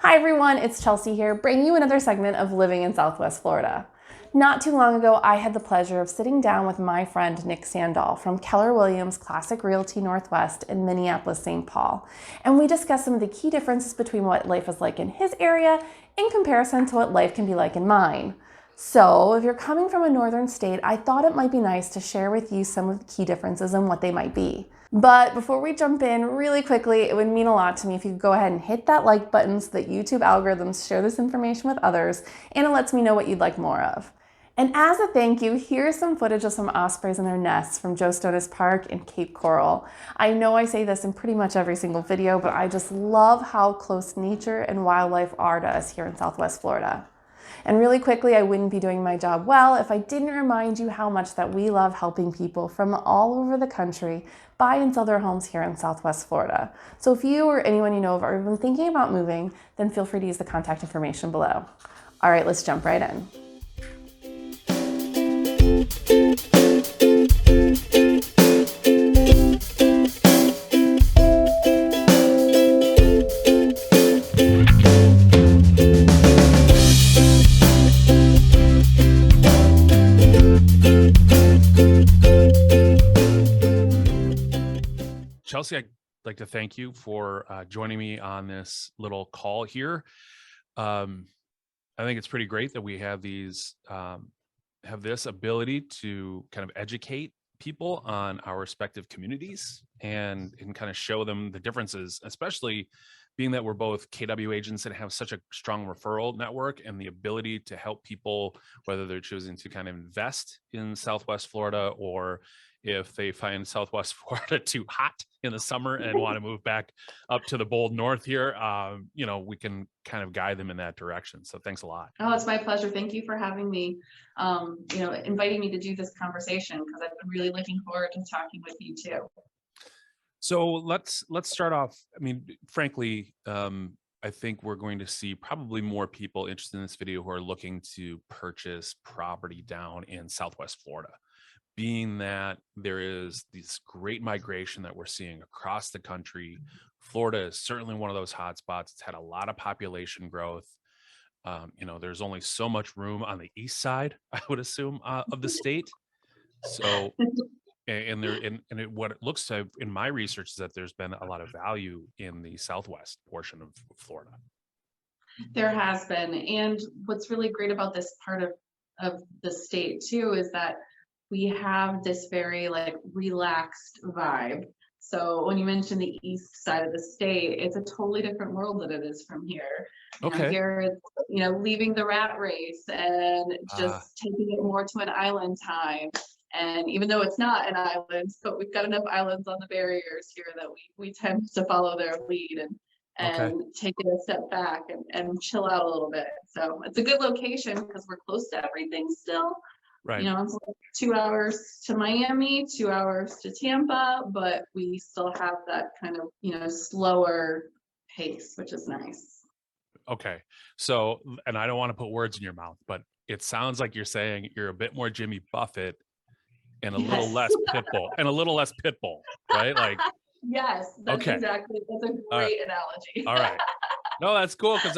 Hi everyone, it's Chelsea here, bringing you another segment of Living in Southwest Florida. Not too long ago, I had the pleasure of sitting down with my friend Nick Sundahl from Keller Williams Classic Realty Northwest in Minneapolis, St. Paul. And we discussed some of the key differences between what life is like in his area in comparison to what life can be like in mine. So, if you're coming from a northern state, I thought it might be nice to share with you some of the key differences and what they might be. But before we jump in, really quickly, it would mean a lot to me if you could go ahead and hit that like button so that YouTube algorithms share this information with others, and it lets me know what you'd like more of. And as a thank you, here's some footage of some ospreys and their nests from Joe Stonis Park in Cape Coral. I know I say this in pretty much every single video, but I just love how close nature and wildlife are to us here in Southwest Florida. And really quickly, I wouldn't be doing my job well if I didn't remind you how much that we love helping people from all over the country buy and sell their homes here in Southwest Florida. So if you or anyone you know of are even thinking about moving, then feel free to use the contact information below. All right, let's jump right in. Chelsea, I'd like to thank you for joining me on this little call here. I think it's pretty great that we have this ability to kind of educate people on our respective communities and kind of show them the differences, especially being that we're both KW agents and have such a strong referral network and the ability to help people, whether they're choosing to kind of invest in Southwest Florida or if they find Southwest Florida too hot in the summer and want to move back up to the bold north here, we can kind of guide them in that direction. So thanks a lot. Oh, it's my pleasure. Thank you for having me, inviting me to do this conversation because I've been really looking forward to talking with you too. So let's start off. I mean, frankly, I think we're going to see probably more people interested in this video who are looking to purchase property down in Southwest Florida, being that there is this great migration that we're seeing across the country. Florida is certainly one of those hot spots. It's had a lot of population growth. There's only so much room on the east side, I would assume, of the state. So, what it looks like in my research is that there's been a lot of value in the southwest portion of Florida. There has been, and what's really great about this part of the state too is that we have this very relaxed vibe. So when you mention the east side of the state, it's a totally different world than it is from here. Okay. Here it's, leaving the rat race and just taking it more to an island time. And even though it's not an island, but we've got enough islands on the barriers here that we tend to follow their lead and take it a step back and chill out a little bit. So it's a good location because we're close to everything still. Right. It's like 2 hours to Miami, 2 hours to Tampa, but we still have that kind of, slower pace, which is nice. Okay. So, and I don't want to put words in your mouth, but it sounds like you're saying you're a bit more Jimmy Buffett and a little less Pitbull, right? Like, yes, that's okay. That's a great analogy. All right. No, that's cool because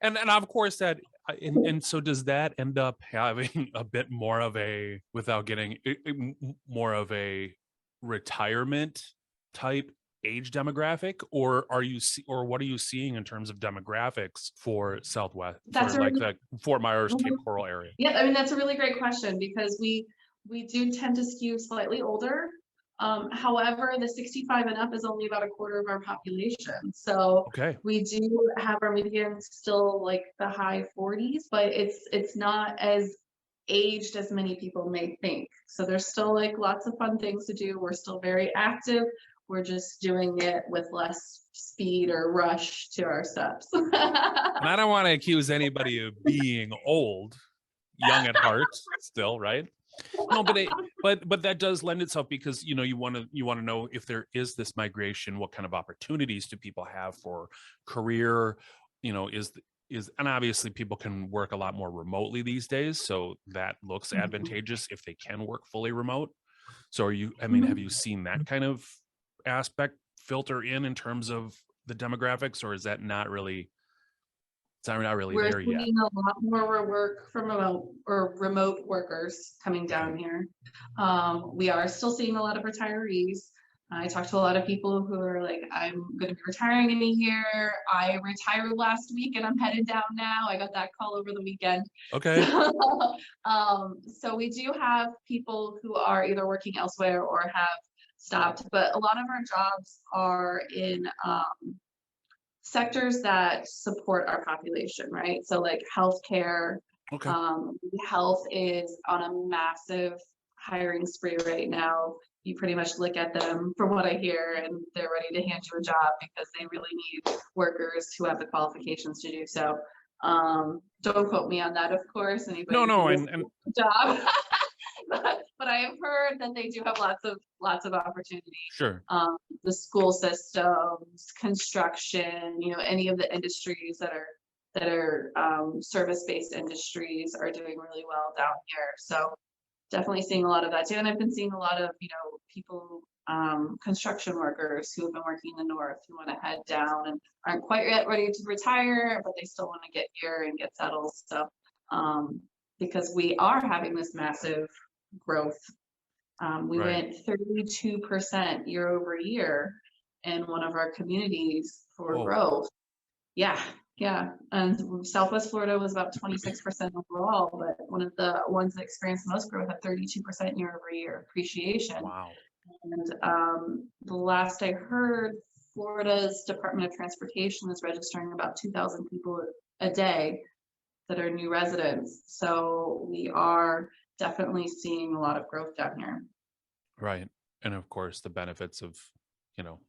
and of course that and so does that end up having a bit more of a, without getting more of a retirement type age demographic, or what are you seeing in terms of demographics for Southwest, That's for like the Fort Myers, Cape Coral area? Yeah, I mean that's a really great question because we do tend to skew slightly older. However, the 65 and up is only about a quarter of our population. So we do have our median still like the high 40s, but it's not as aged as many people may think. So there's still like lots of fun things to do. We're still very active. We're just doing it with less speed or rush to our steps. And I don't want to accuse anybody of being old, young at heart still, right? No, but that does lend itself because you want to know if there is this migration, what kind of opportunities do people have for career, and obviously people can work a lot more remotely these days, so that looks advantageous if they can work fully remote. So have you seen that kind of aspect filter in terms of the demographics, or is that not really It's not really We're there yet. seeing a lot more work from remote workers coming down here. We are still seeing a lot of retirees. I talked to a lot of people who are like, I'm going to be retiring in a year. I retired last week and I'm headed down now. I got that call over the weekend. Okay. So we do have people who are either working elsewhere or have stopped, but a lot of our jobs are in sectors that support our population, right? So like healthcare, Okay. health is on a massive hiring spree right now. You pretty much look at them from what I hear and they're ready to hand you a job because they really need workers who have the qualifications to do so. Don't quote me on that, of course. Anybody no, and job. But I have heard that they do have lots of opportunity. Sure. The school systems, construction, you know, any of the industries that are service-based industries are doing really well down here. So definitely seeing a lot of that too. And I've been seeing a lot of, you know, people, construction workers who have been working in the north who want to head down and aren't quite yet ready to retire, but they still want to get here and get settled. So because we are having this massive growth. We went 32% year over year in one of our communities for growth. Yeah. And Southwest Florida was about 26% overall, but one of the ones that experienced the most growth had 32% year over year appreciation. Wow. And the last I heard, Florida's Department of Transportation is registering about 2,000 people a day that are new residents. So we are definitely seeing a lot of growth down here. Right. And of course, the benefits of, you know,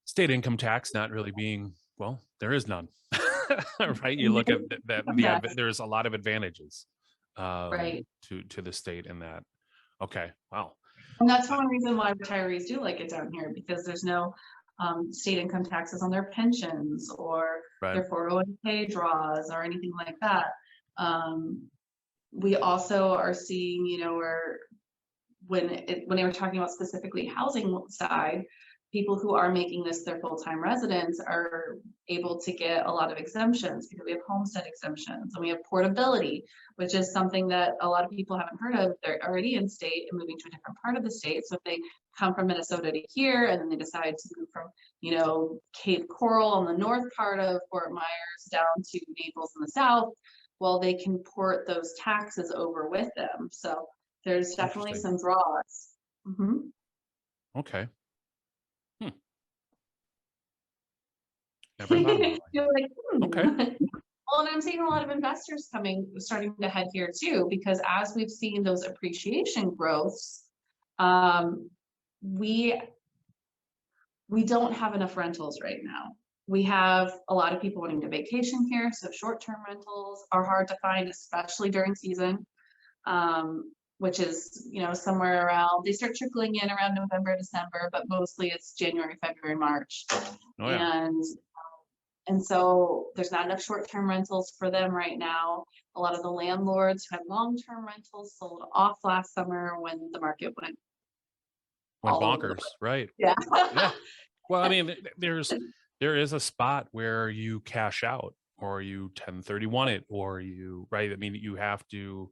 state income tax not really being, well, there is none. Right. You look at that, there's a lot of advantages to the state in that. Okay. Wow. And that's one reason why retirees do like it down here, because there's no state income taxes on their pensions or their 401k draws or anything like that. We also are seeing, you know, where when they were talking about specifically housing side, people who are making this their full-time residence are able to get a lot of exemptions because we have homestead exemptions and we have portability, which is something that a lot of people haven't heard of. They're already in state and moving to a different part of the state. So if they come from Minnesota to here and then they decide to move from, you know, Cape Coral on the north part of Fort Myers down to Naples in the south, well, they can port those taxes over with them. So there's definitely some draws. Okay. Never thought about it. You're like, okay. Well, and I'm seeing a lot of investors starting to head here too, because as we've seen those appreciation growths, we don't have enough rentals right now. We have a lot of people wanting to vacation here, so short-term rentals are hard to find, especially during season, which is, you know, somewhere around, they start trickling in around November, December, but mostly it's January, February, March. Oh, yeah. And so there's not enough short-term rentals for them right now. A lot of the landlords who had long-term rentals sold off last summer when the market went bonkers, right? Yeah. Yeah. Well, I mean, there is a spot where you cash out or you 1031 it or you, right? I mean, you have to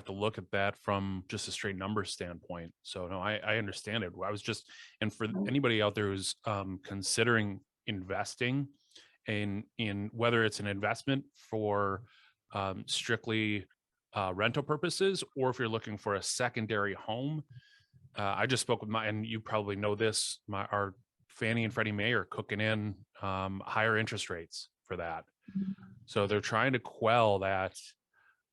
look at that from just a straight number standpoint. So no, I understand it. I was just, and for anybody out there who's considering investing in whether it's an investment for strictly rental purposes, or if you're looking for a secondary home, I just spoke with and you probably know this, our Fannie and Freddie Mae are cooking in higher interest rates for that. So they're trying to quell that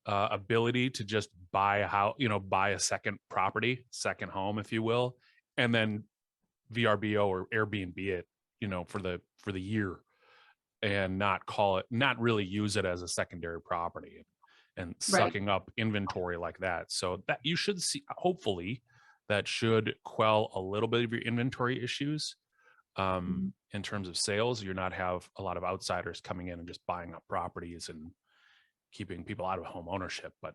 ability to just buy a house, you know, buy a second property, second home, if you will, and then VRBO or Airbnb it, you know, for the year, and not really use it as a secondary property and sucking up inventory like that. So that you should see, hopefully that should quell a little bit of your inventory issues in terms of sales. You're not have a lot of outsiders coming in and just buying up properties and keeping people out of home ownership, but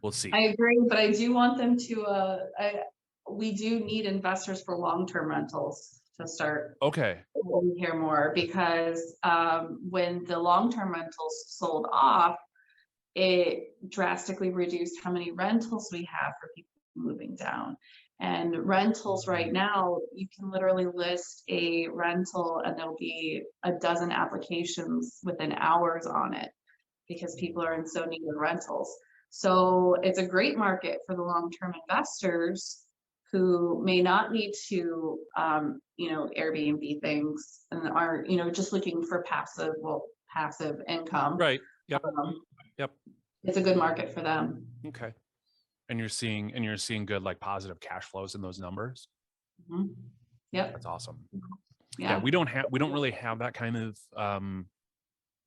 we'll see. I agree, but I do want them to, we do need investors for long-term rentals to start Okay. here more, because when the long-term rentals sold off, it drastically reduced how many rentals we have for people moving down. And rentals right now, you can literally list a rental and there'll be a dozen applications within hours on it, because people are in so need of rentals. So it's a great market for the long-term investors who may not need to, Airbnb things and are, just looking for passive income. Right. Yep. Yep. It's a good market for them. Okay. And you're seeing good, like, positive cash flows in those numbers. Mm-hmm. Yep. That's awesome. Yeah. We don't really have that kind of,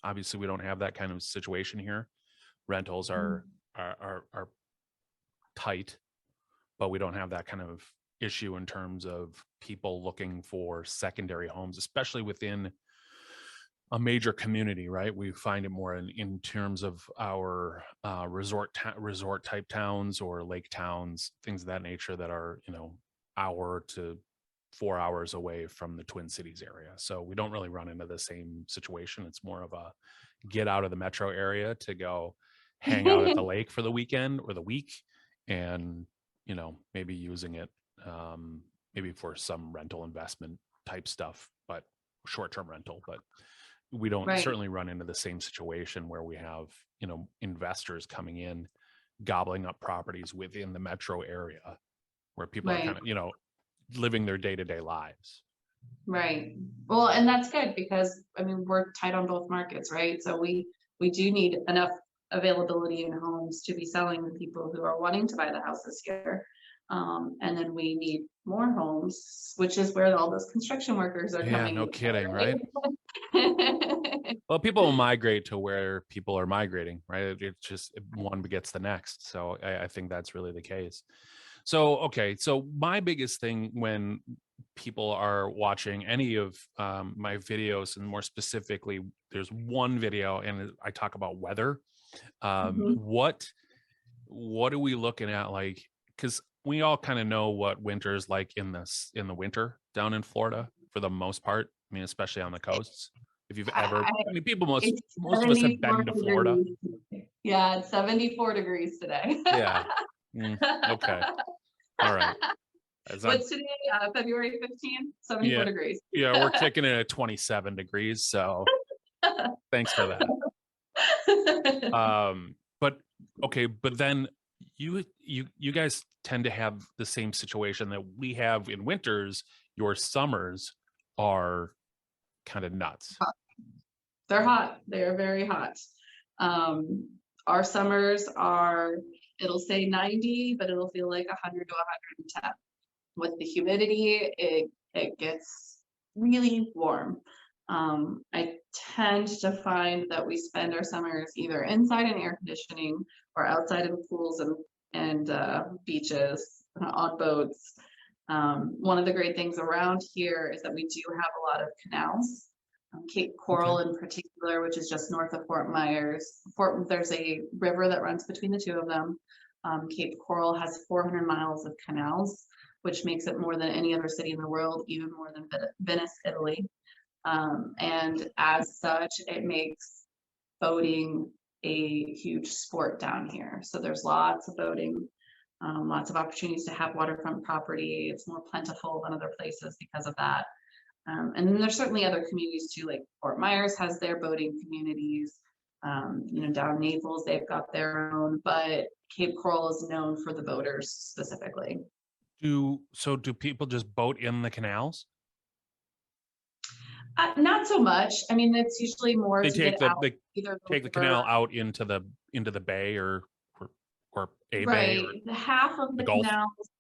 obviously we don't have that kind of situation here. Rentals are tight, but we don't have that kind of issue in terms of people looking for secondary homes, especially within a major community, right? We find it more in terms of our resort type towns or lake towns, things of that nature that are, hour to 4 hours away from the Twin Cities area. So we don't really run into the same situation. It's more of a get out of the metro area to go hang out at the lake for the weekend or the week, and maybe using it maybe for some rental investment type stuff, but short-term rental. But we don't certainly run into the same situation where we have investors coming in gobbling up properties within the metro area where people are kind of living their day-to-day lives. Right. Well, and that's good, because we're tight on both markets, right? So we do need enough availability in homes to be selling to people who are wanting to buy the houses here. And then we need more homes, which is where all those construction workers are coming. Yeah, no kidding, right? Well, people will migrate to where people are migrating, right? It's just one begets the next. So I think that's really the case. So, okay. So my biggest thing when people are watching any of my videos, and more specifically, there's one video and I talk about weather. What are we looking at? Like, because we all kind of know what winter is like in the winter down in Florida for the most part. I mean, especially on the coasts. If you've ever, most of us have been to Florida. Yeah, it's 74 degrees today. Yeah. Okay. All right. What's today? February 15th, 74 degrees. Yeah, we're kicking it at 27 degrees. So thanks for that. But okay, but then you guys tend to have the same situation that we have in winters. Your summers are kind of nuts. They're hot. They're very hot. Our summers are, it'll say 90, but it'll feel like 100 to 110. With the humidity, it gets really warm. I tend to find that we spend our summers either inside in air conditioning or outside in pools and beaches, on boats. One of the great things around here is that we do have a lot of canals. Cape Coral in particular, which is just north of Fort Myers. There's a river that runs between the two of them. Cape Coral has 400 miles of canals, which makes it more than any other city in the world, even more than Venice, Italy. And as such, it makes boating a huge sport down here. So there's lots of boating, lots of opportunities to have waterfront property. It's more plentiful than other places because of that. And then there's certainly other communities too, like Fort Myers has their boating communities. Down Naples, they've got their own, but Cape Coral is known for the boaters specifically. Do people just boat in the canals? Not so much. I mean, it's usually more they to take get out, take the canal out into the bay or a bay or half of the Gulf. canals.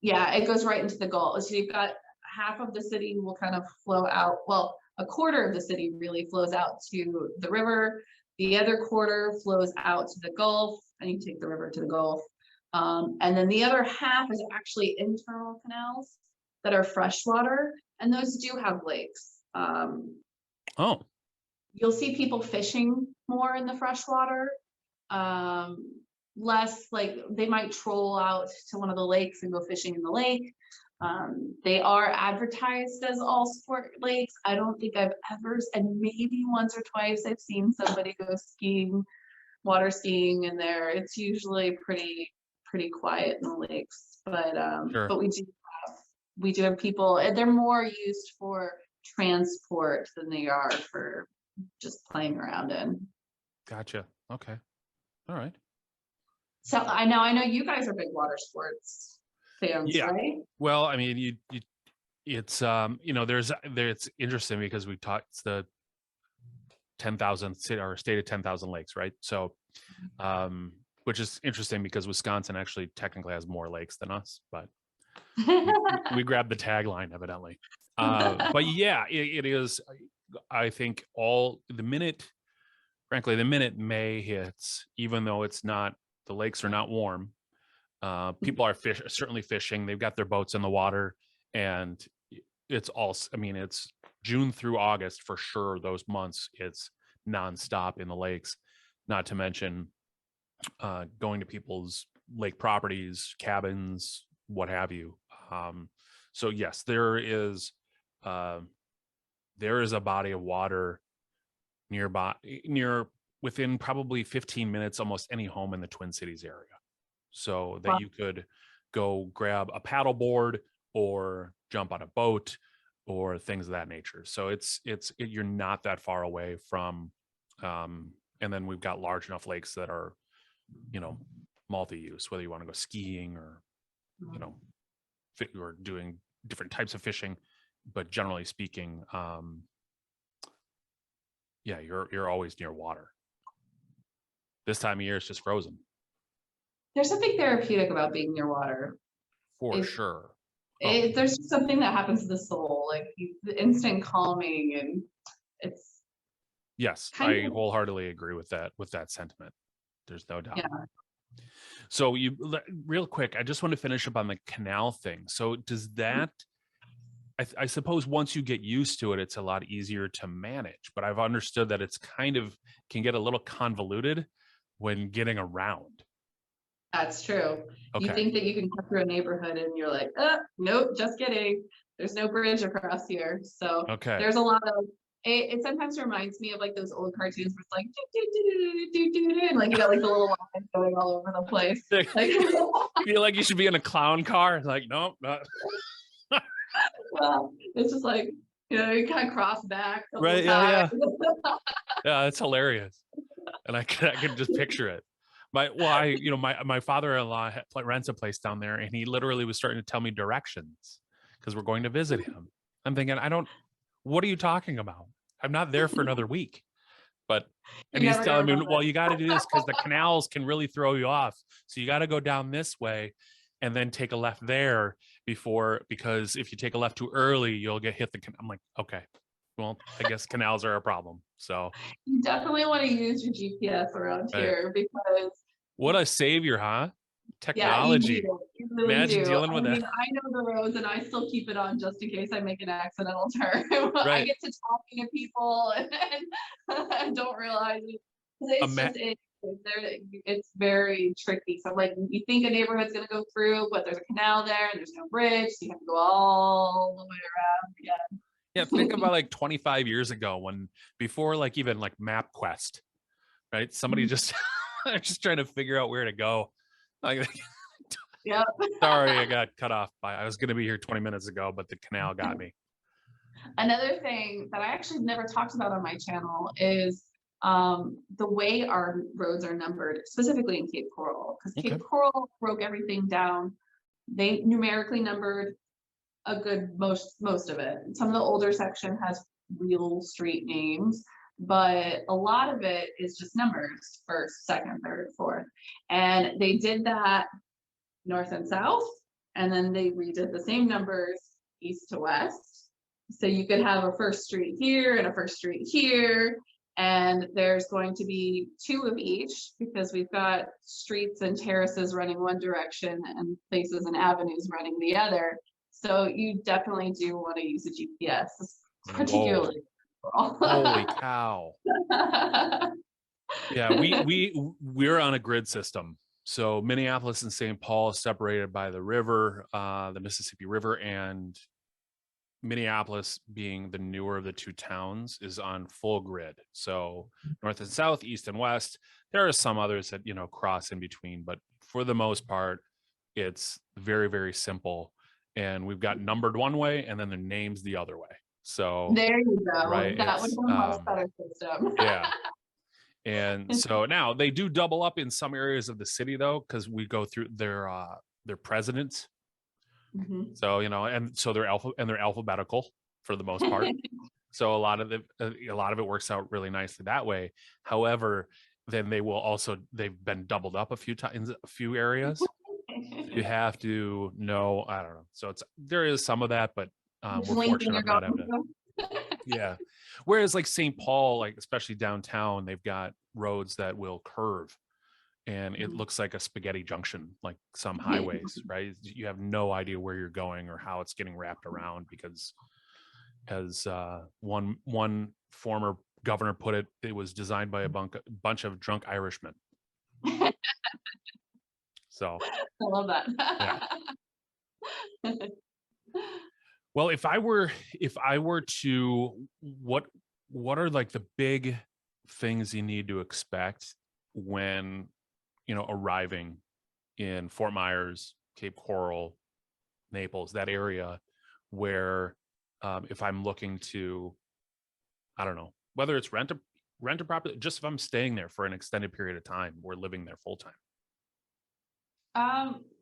Yeah, it goes right into the Gulf. So you've got half of the city will kind of flow out. Well, a quarter of the city really flows out to the river. The other quarter flows out to the Gulf, and you take the river to the Gulf. And then the other half is actually internal canals that are freshwater, and those do have lakes. You'll see people fishing more in the freshwater. Less like they might troll out to one of the lakes and go fishing in the lake. They are advertised as all sport lakes. I don't think I've ever, and maybe once or twice I've seen somebody go skiing, water skiing in there. It's usually pretty quiet in the lakes, but we do have people, and they're more used for transport than they are for just playing around in. Gotcha. Okay. All right. So I know you guys are big water sports fans, right? Well, I mean, it's it's interesting because we talked, it's the 10,000 or state of 10,000 lakes, right? So, which is interesting because Wisconsin actually technically has more lakes than us, but we grabbed the tagline evidently. But yeah, it is. I think frankly, the minute May hits, even though the lakes are not warm, people are certainly fishing. They've got their boats in the water, and it's June through August for sure. Those months, it's nonstop in the lakes. Not to mention going to people's lake properties, cabins, what have you. So yes, there is a body of water within probably 15 minutes, almost any home in the Twin Cities area. So that you could go grab a paddle board or jump on a boat or things of that nature. So you're not that far away from, and then we've got large enough lakes that are, multi-use, whether you want to go skiing or, or doing different types of fishing, but generally speaking, you're always near water. This time of year, it's just frozen. There's something therapeutic about being near water. For sure. There's just something that happens to the soul, like the instant calming, and it's. Yes, I wholeheartedly agree with that sentiment. There's no doubt. Yeah. So real quick, I just want to finish up on the canal thing. So does that, I suppose once you get used to it, it's a lot easier to manage, but I've understood that it's can get a little convoluted when getting around. That's true. Okay. You think that you can come through a neighborhood and you're like, nope, just kidding. There's no bridge across here. So there's a lot of, it sometimes reminds me of like those old cartoons where it's like, and like you got like the little lines going all over the place. Like, you feel like you should be in a clown car. Like, nope, not. Well, it's just like, you kind of cross back. Right. Yeah. It's hilarious. And I can just picture it. My father-in-law rents a place down there, and he literally was starting to tell me directions because we're going to visit him. I'm thinking, what are you talking about? I'm not there for another week. And he's telling me, well, you got to do this because the canals can really throw you off. So you got to go down this way and then take a left there because if you take a left too early, you'll get hit I'm like, okay, well, I guess canals are a problem. So you definitely want to use your GPS around here because what a savior, huh? Technology. Yeah, you really Imagine do. dealing with that. I know the roads and I still keep it on just in case I make an accidental turn. I get to talking to people and I don't realize it. It's very tricky. So like you think a neighborhood's going to go through, but there's a canal there and there's no bridge. So you have to go all the way around again. Yeah, think about like 25 years ago before like even like MapQuest, right? Somebody just trying to figure out where to go. Like, yeah. Sorry, I got cut off I was going to be here 20 minutes ago, but the canal got me. Another thing that I actually never talked about on my channel is the way our roads are numbered, specifically in Cape Coral, because Cape Coral broke everything down. They numerically numbered a good most of it. Some of the older section has real street names, but a lot of it is just numbers, first, second, third, fourth. And they did that north and south, and then they redid the same numbers east to west. So you could have a first street here and a first street here, and there's going to be two of each because we've got streets and terraces running one direction and places and avenues running the other. So you definitely do want to use a GPS, particularly. Holy cow. Yeah, we're on a grid system. So Minneapolis and St. Paul separated by the river, the Mississippi River, and Minneapolis, being the newer of the two towns, is on full grid. So north and south, east and west. There are some others that, cross in between, but for the most part, it's very, very simple. And we've got numbered one way and then the names the other way. So there you go. Right, That would be a much better system. Yeah. And so now they do double up in some areas of the city, though, because we go through their presidents. Mm-hmm. So, and so they're alphabetical for the most part. So a lot of it works out really nicely that way. However, then they've been doubled up a few times, a few areas. You have to know, I don't know. So there is some of that, but we're fortunate I'm not having to. Yeah. Whereas like St. Paul, like especially downtown, they've got roads that will curve. And it looks like a spaghetti junction, like some highways, right? You have no idea where you're going or how it's getting wrapped around because, as one former governor put it, it was designed by a bunch of drunk Irishmen. So I love that. Yeah. Well, if I were to, what are like the big things you need to expect when arriving in Fort Myers, Cape Coral, Naples, that area, where if I'm looking to, I don't know, whether it's rent a property, just if I'm staying there for an extended period of time or living there full time?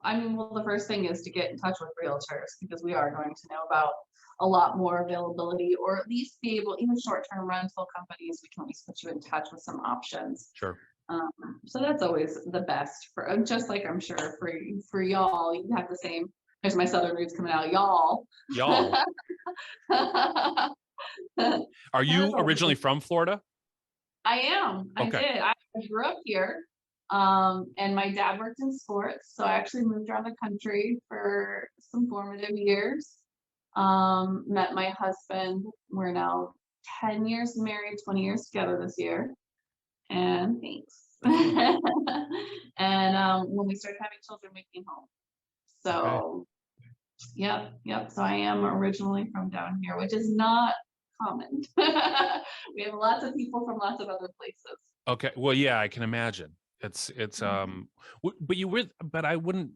Well, the first thing is to get in touch with realtors, because we are going to know about a lot more availability, or at least be able, even short-term rental companies, we can at least put you in touch with some options. Sure. So that's always the best for, just like I'm sure for y'all, you have the same. There's my southern roots coming out, y'all. Are you originally from Florida? I am. Okay. I did. I grew up here. And my dad worked in sports, so I actually moved around the country for some formative years. Met my husband. We're now 10 years married, 20 years together this year. And thanks. And when we started having children, we came home. So, okay. Yep. So I am originally from down here, which is not common. We have lots of people from lots of other places. Okay. Well, yeah, I can imagine. It's but I wouldn't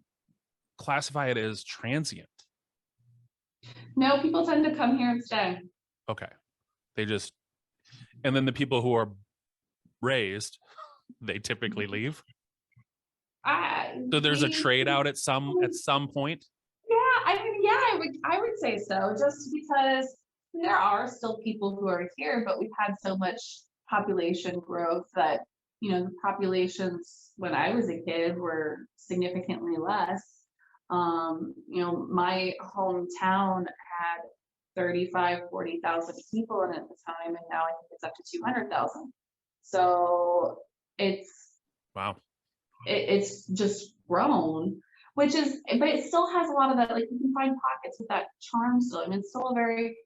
classify it as transient. No, people tend to come here and stay. Okay. And then the people who are raised, they typically leave. So there's a trade out at some point. Yeah, I would say so, just because there are still people who are here, but we've had so much population growth that, the populations when I was a kid were significantly less. My hometown had 40,000 people in it at the time, and now I think it's up to 200,000. So wow. It's just grown, but it still has a lot of that, like you can find pockets with that charm still. I mean, it's still a very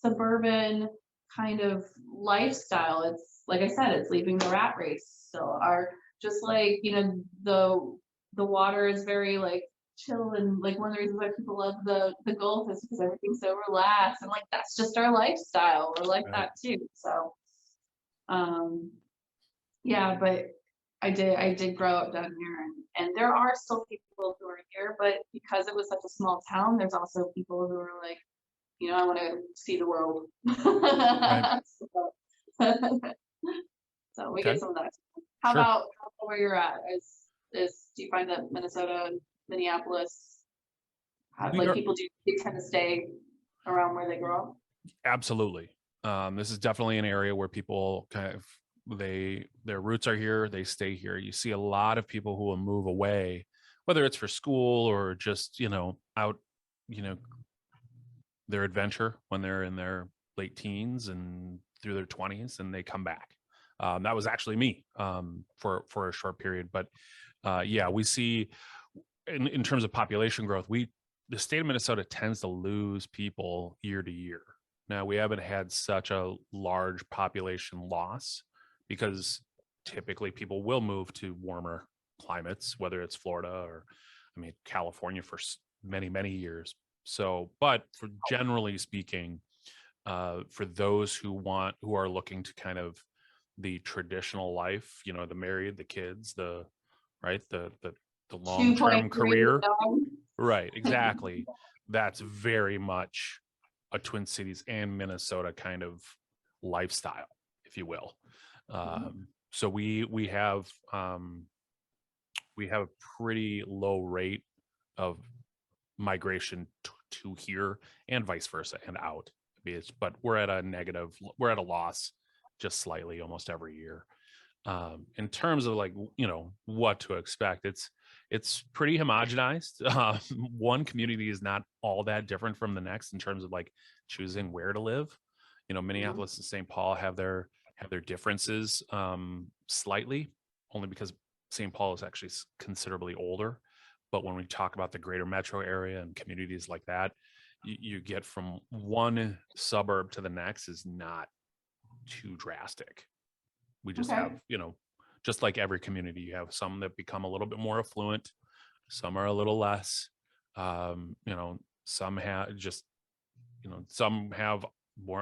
suburban kind of lifestyle. It's, like I said, it's leaving the rat race still. Just like, the water is very like chill, and like one of the reasons why people love the Gulf is because everything's so relaxed, and like that's just our lifestyle. We're like that too. So yeah, but I did grow up down here, and there are still people who are here, but because it was such a small town, there's also people who are like, I want to see the world. Right. So we get some of that. How about where you're at? Do you find that Minnesota, Minneapolis, people do tend to stay around where they grow up? Absolutely. This is definitely an area where people kind of, their roots are here, they stay here. You see a lot of people who will move away, whether it's for school or just, out, their adventure when they're in their late teens and through their 20s, and they come back. That was actually me for a short period. But yeah, we see in terms of population growth, the state of Minnesota tends to lose people year to year. Now, we haven't had such a large population loss because typically people will move to warmer climates, whether it's Florida or, I mean, California for many, many years. So, but for generally speaking, for those who are looking to kind of the traditional life, you know, the married, the kids, the long-term 2.3 career. dog. Right, exactly. That's very much a Twin Cities and Minnesota kind of lifestyle, if you will. So we have a pretty low rate of migration to here and vice versa and out. But we're at a loss just slightly almost every year. In terms of like, you know, what to expect, it's pretty homogenized. One community is not all that different from the next in terms of like choosing where to live. You know, Minneapolis and St. Paul have their differences slightly, only because St. Paul is actually considerably older. But when we talk about the greater metro area and communities like that, you get from one suburb to the next is not too drastic. We just have, you know, just like every community, you have some that become a little bit more affluent, some are a little less. You know, some have just, you know, some have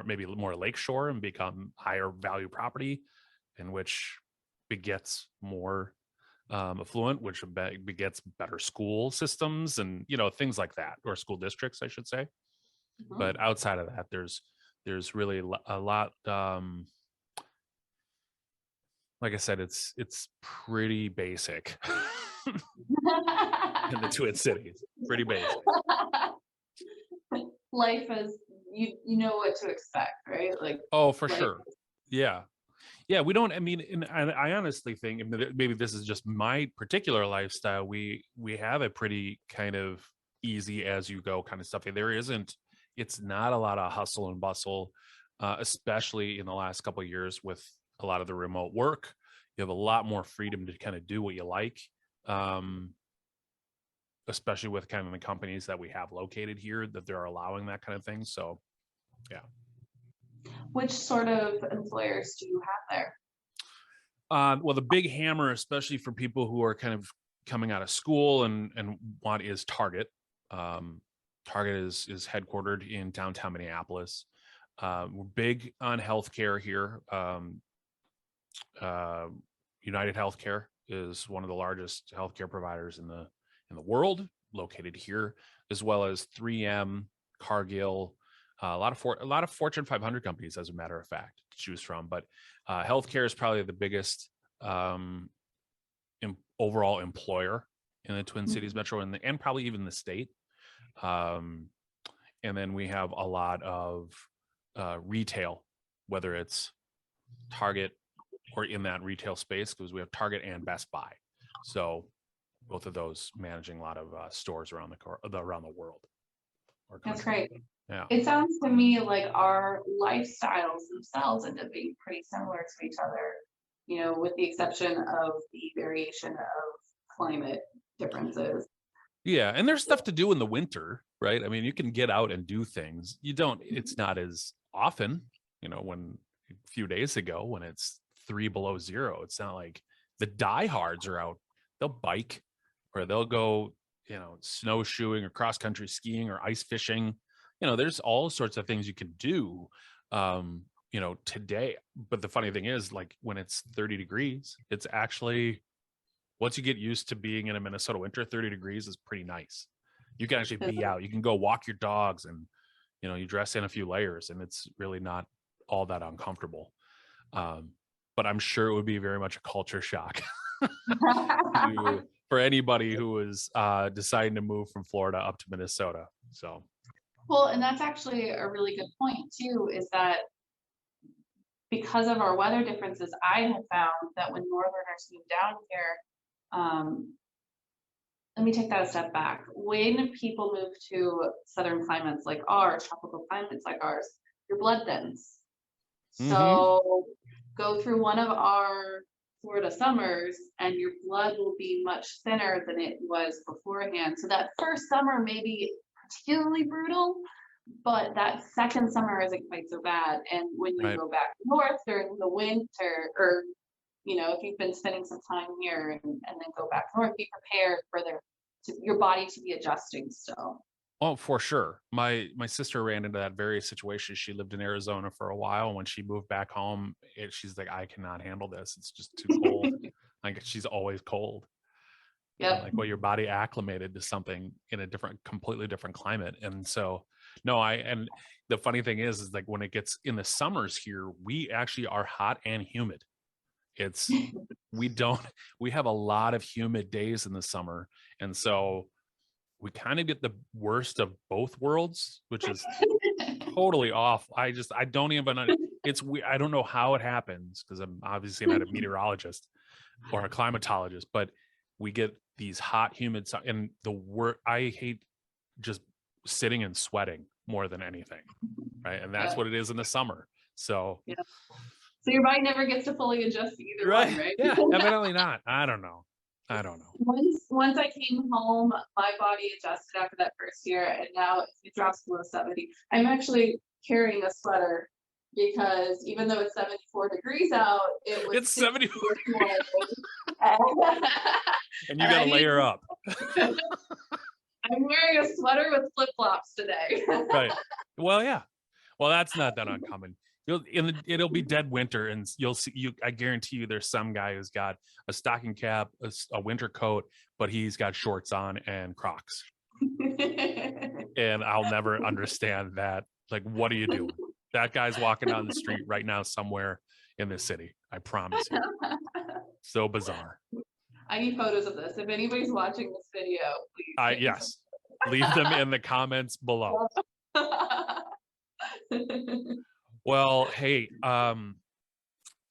maybe more lakeshore and become higher value property, in which begets more affluent, which begets better school systems and, you know, things like that, or school districts, I should say. But outside of that, there's really a lot. Like I said, it's pretty basic in the Twin Cities. Pretty basic. Life is, you know what to expect, right? Like, oh, for sure. Yeah. We don't, I mean, and I honestly think, maybe this is just my particular lifestyle, we have a pretty kind of easy as you go kind of stuff. It's not a lot of hustle and bustle, especially in the last couple of years with a lot of the remote work. You have a lot more freedom to kind of do what you like, especially with kind of the companies that we have located here, that they're allowing that kind of thing. So, yeah. Which sort of employers do you have there? Well, the big hammer, especially for people who are kind of coming out of school and want, is Target. Target is headquartered in downtown Minneapolis. We're big on healthcare here. United Healthcare is one of the largest healthcare providers in the world, located here, as well as 3M, Cargill, a lot of Fortune 500 companies, as a matter of fact, to choose from. But healthcare is probably the biggest overall employer in the Twin Cities metro and probably even the state. And then we have a lot of retail, whether it's Target or in that retail space, because we have Target and Best Buy. So both of those managing a lot of stores around the world. That's great. Yeah. It sounds to me like our lifestyles themselves end up being pretty similar to each other, you know, with the exception of the variation of climate differences. Yeah, and there's stuff to do in the winter, right? I mean, you can get out and do things. It's not as often, you know, when a few days ago when it's 3 below zero, it's not like the diehards are out. They'll bike or they'll go, you know, snowshoeing or cross country skiing or ice fishing. You know, there's all sorts of things you can do, you know, today. But the funny thing is, like, when it's 30 degrees, it's actually, once you get used to being in a Minnesota winter, 30 degrees is pretty nice. You can actually be out. You can go walk your dogs and, you know, you dress in a few layers and it's really not all that uncomfortable. But I'm sure it would be very much a culture shock for anybody who is deciding to move from Florida up to Minnesota. So. Well, and that's actually a really good point too, is that because of our weather differences, I have found that when Northerners move down here, let me take that a step back. When people move to Southern climates like ours, tropical climates like ours, your blood thins. So go through one of our Florida summers and your blood will be much thinner than it was beforehand. So that first summer may be particularly brutal, but that second summer isn't quite so bad. And when you go back north during the winter, or if you've been spending some time here and then go back north, be prepared for your body to be adjusting still. Oh, for sure. My sister ran into that very situation. She lived in Arizona for a while. When she moved back home, she's like, I cannot handle this. It's just too cold. Like, she's always cold. Yeah. Like, well, your body acclimated to something in a completely different climate. And so, no, and the funny thing is like when it gets in the summers here, we actually are hot and humid. We have a lot of humid days in the summer. And so we kind of get the worst of both worlds, which is totally off. I don't even, I don't know how it happens, because I'm obviously not a meteorologist or a climatologist, but we get these hot, humid, and I hate just sitting and sweating more than anything. Right. And that's what it is in the summer. So, yeah. So your body never gets to fully adjust to either one, right? Yeah, evidently not. I don't know. Once I came home, my body adjusted after that first year, and now it drops below 70. I'm actually carrying a sweater because even though it's 74 degrees out, it's 74 degrees. And you got to layer up. I'm wearing a sweater with flip-flops today. Right. Well, yeah. Well, that's not that uncommon. It'll be dead winter, and you'll see. I guarantee you, there's some guy who's got a stocking cap, a winter coat, but he's got shorts on and Crocs. And I'll never understand that. Like, what are you doing? That guy's walking down the street right now somewhere in this city. I promise you. So bizarre. I need photos of this. If anybody's watching this video, please. Yes. Leave them in the comments below. Well, hey,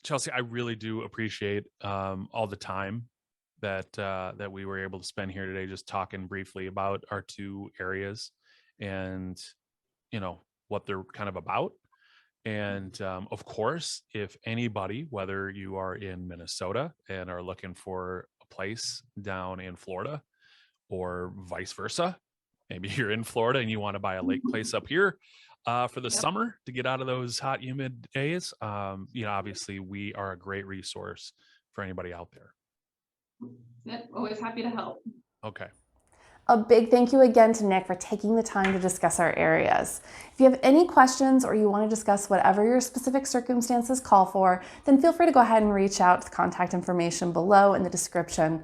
Chelsea, I really do appreciate all the time that we were able to spend here today, just talking briefly about our two areas and what they're kind of about. And of course, if anybody, whether you are in Minnesota and are looking for a place down in Florida, or vice versa, maybe you're in Florida and you want to buy a lake place up here for the summer to get out of those hot, humid days, obviously we are a great resource for anybody out there. Yep, always happy to help. Okay. A big thank you again to Nick for taking the time to discuss our areas. If you have any questions or you want to discuss whatever your specific circumstances call for, then feel free to go ahead and reach out to the contact information below in the description.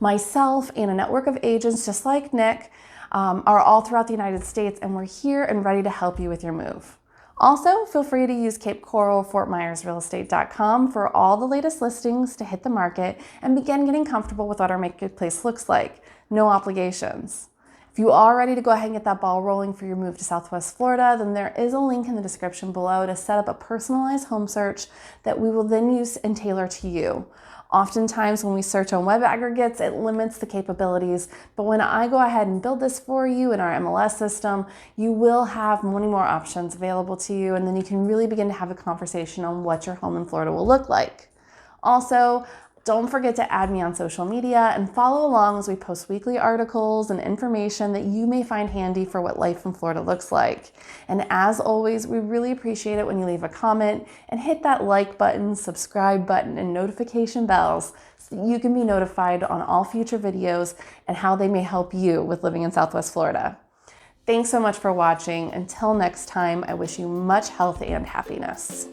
Myself and a network of agents just like Nick are all throughout the United States, and we're here and ready to help you with your move. Also, feel free to use Cape Coral, FortMyersRealEstate.com for all the latest listings to hit the market and begin getting comfortable with what our marketplace looks like. No obligations. If you are ready to go ahead and get that ball rolling for your move to Southwest Florida, then there is a link in the description below to set up a personalized home search that we will then use and tailor to you. Oftentimes when we search on web aggregates, it limits the capabilities, but when I go ahead and build this for you in our MLS system, you will have many more options available to you, and then you can really begin to have a conversation on what your home in Florida will look like. Also, don't forget to add me on social media and follow along as we post weekly articles and information that you may find handy for what life in Florida looks like. And as always, we really appreciate it when you leave a comment and hit that like button, subscribe button, and notification bells so that you can be notified on all future videos and how they may help you with living in Southwest Florida. Thanks so much for watching. Until next time, I wish you much health and happiness.